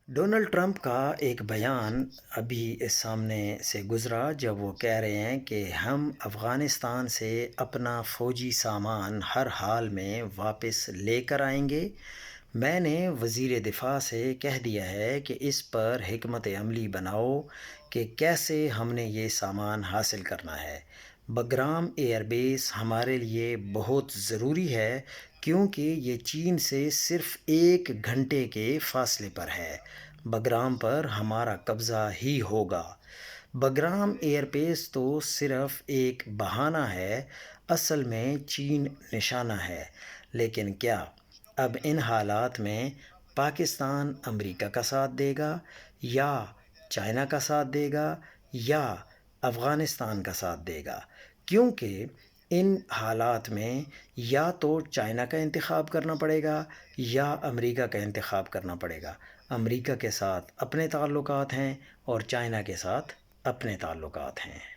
Donald Trump کا ایک بیان ابھی اس سامنے سے گزرا جب وہ کہہ رہے ہیں کہ ہم افغانستان سے اپنا فوجی سامان ہر حال میں واپس لے کر آئیں گے۔ میں نے وزیر دفاع سے کہہ دیا ہے کہ اس پر حکمت عملی بناؤ کہ کیسے ہم نے یہ سامان حاصل کرنا ہے۔ بگرام ایئر بیس ہمارے لیے بہت ضروری ہے کیونکہ یہ چین سے صرف 1 گھنٹے کے فاصلے پر ہے۔ بگرام پر ہمارا قبضہ ہی ہوگا۔ بگرام ایئر بیس تو صرف ایک بہانہ ہے، اصل میں چین نشانہ ہے۔ لیکن کیا اب ان حالات میں پاکستان امریکہ کا ساتھ دے گا، یا چائنا کا ساتھ دے گا، یا افغانستان کا ساتھ دے گا؟ کیونکہ ان حالات میں یا تو چائنا کا انتخاب کرنا پڑے گا یا امریکہ کا انتخاب کرنا پڑے گا۔ امریکہ کے ساتھ اپنے تعلقات ہیں اور چائنا کے ساتھ اپنے تعلقات ہیں۔